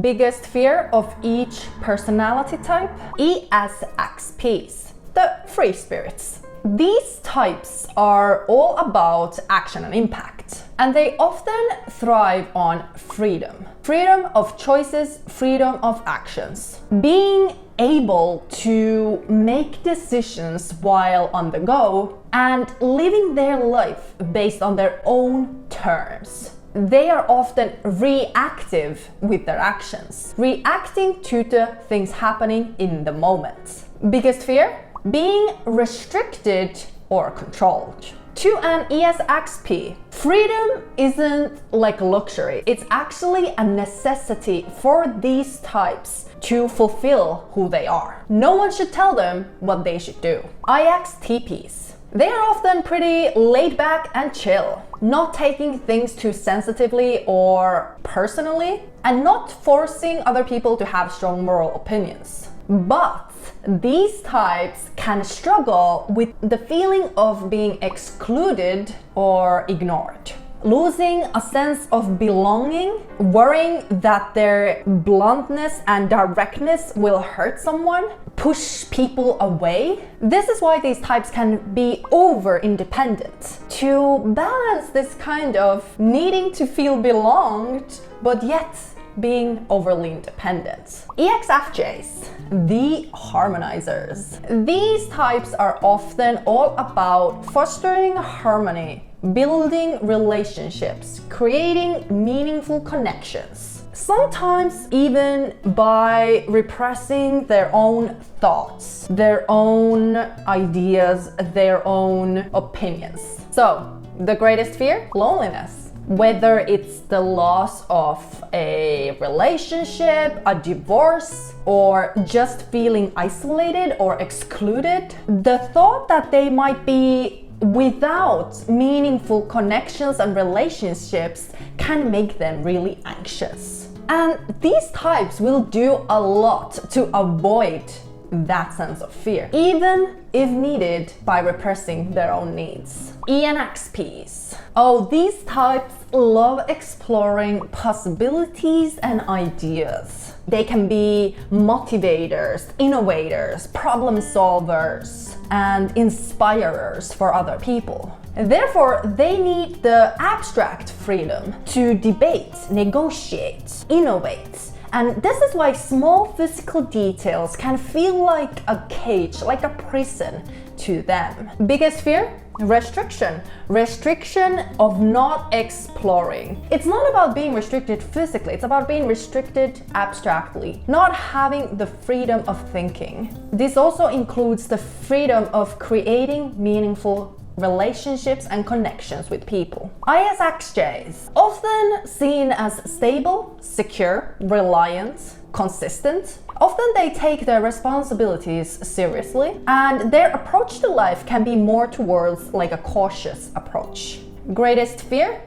Biggest fear of each personality type? ESFPs, the free spirits. These types are all about action and impact, and they often thrive on freedom. Freedom of choices, freedom of actions. Being able to make decisions while on the go and living their life based on their own terms. They are often reactive with their actions, reacting to the things happening in the moment. Biggest fear? Being restricted or controlled. To an ESFP, freedom isn't like luxury, it's actually a necessity for these types to fulfill who they are. No one should tell them what they should do. ISTPs. They are often pretty laid back and chill, not taking things too sensitively or personally, and not forcing other people to have strong moral opinions. But these types can struggle with the feeling of being excluded or ignored. Losing a sense of belonging, worrying that their bluntness and directness will hurt someone, push people away. This is why these types can be over-independent. To balance this kind of needing to feel belonged, but yet being overly independent. ESFJs, the harmonizers. These types are often all about fostering harmony, building relationships, creating meaningful connections. Sometimes even by repressing their own thoughts, their own ideas, their own opinions. So, the greatest fear? Loneliness. Whether it's the loss of a relationship, a divorce, or just feeling isolated or excluded, the thought that they might be without meaningful connections and relationships can make them really anxious. And these types will do a lot to avoid that sense of fear, even if needed by repressing their own needs. ENFPs. Oh, these types love exploring possibilities and ideas. They can be motivators, innovators, problem solvers, and inspirers for other people. Therefore, they need the abstract freedom to debate, negotiate, innovate. And this is why small physical details can feel like a cage, like a prison to them. Biggest fear? Restriction. Restriction of not exploring. It's not about being restricted physically, it's about being restricted abstractly, not having the freedom of thinking. This also includes the freedom of creating meaningful relationships and connections with people. ISFJs, often seen as stable, secure, reliant, consistent. Often they take their responsibilities seriously, and their approach to life can be more towards like a cautious approach. Greatest fear?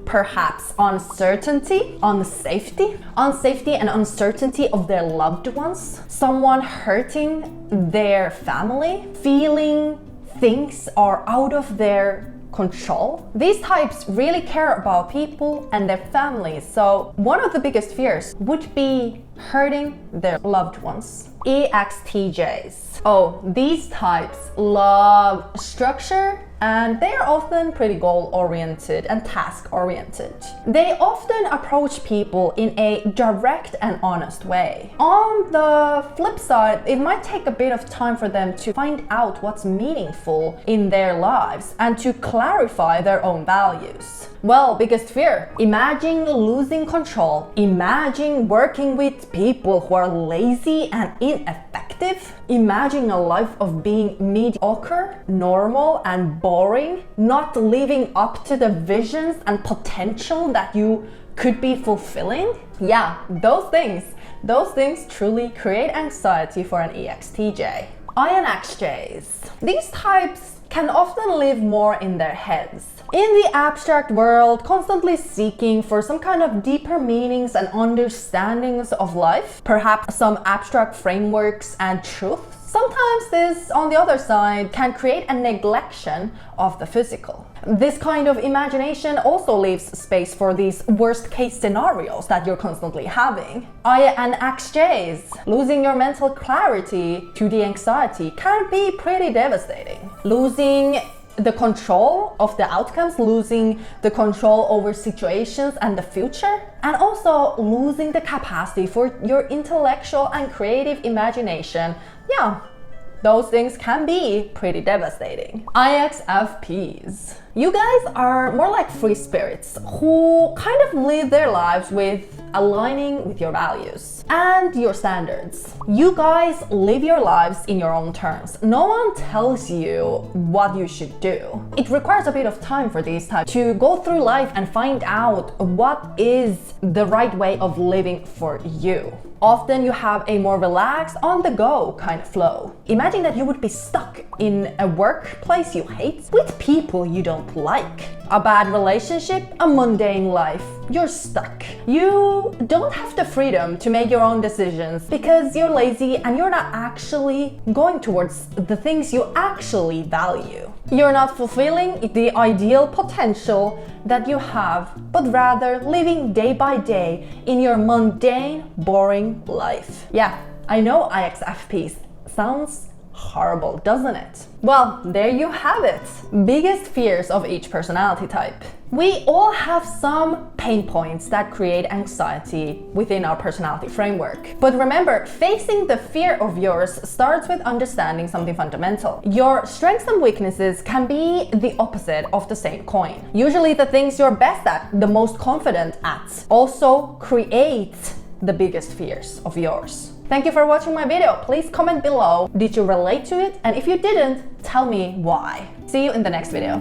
Perhaps uncertainty, unsafety and uncertainty of their loved ones, someone hurting their family, feeling things are out of their control. These types really care about people and their families, so one of the biggest fears would be hurting their loved ones. ESTJs. Oh, these types love structure, and they are often pretty goal-oriented and task-oriented. They often approach people in a direct and honest way. On the flip side, it might take a bit of time for them to find out what's meaningful in their lives and to clarify their own values. Well, biggest fear. Imagine losing control. Imagine working with people who are lazy and ineffective. Imagine a life of being mediocre, normal, and boring, not living up to the visions and potential that you could be fulfilling. Yeah, those things truly create anxiety for an ESTJ. INFJs. These types can often live more in their heads. In the abstract world, constantly seeking for some kind of deeper meanings and understandings of life, perhaps some abstract frameworks and truths Sometimes this, on the other side, can create a neglection of the physical. This kind of imagination also leaves space for these worst case scenarios that you're constantly having. INFJs, losing your mental clarity to the anxiety can be pretty devastating. Losing the control of the outcomes, losing the control over situations and the future, and also losing the capacity for your intellectual and creative imagination. Yeah, those things can be pretty devastating. ISFPs. You guys are more like free spirits who kind of live their lives with aligning with your values and your standards. You guys live your lives in your own terms. No one tells you what you should do. It requires a bit of time for these types to go through life and find out what is the right way of living for you. Often you have a more relaxed, on-the-go kind of flow. Imagine that you would be stuck in a workplace you hate with people you don't like. A bad relationship, a mundane life. You're stuck. You don't have the freedom to make your own decisions because you're lazy and you're not actually going towards the things you actually value. You're not fulfilling the ideal potential that you have, but rather living day by day in your mundane, boring life. Yeah, I know ISFPs. Sounds horrible, doesn't it? Well, there you have it. Biggest fears of each personality type. We all have some pain points that create anxiety within our personality framework. But remember, facing the fear of yours starts with understanding something fundamental. Your strengths and weaknesses can be the opposite of the same coin. Usually the things you're best at, the most confident at, also create the biggest fears of yours. Thank you for watching my video. Please comment below. Did you relate to it? And if you didn't, tell me why. See you in the next video.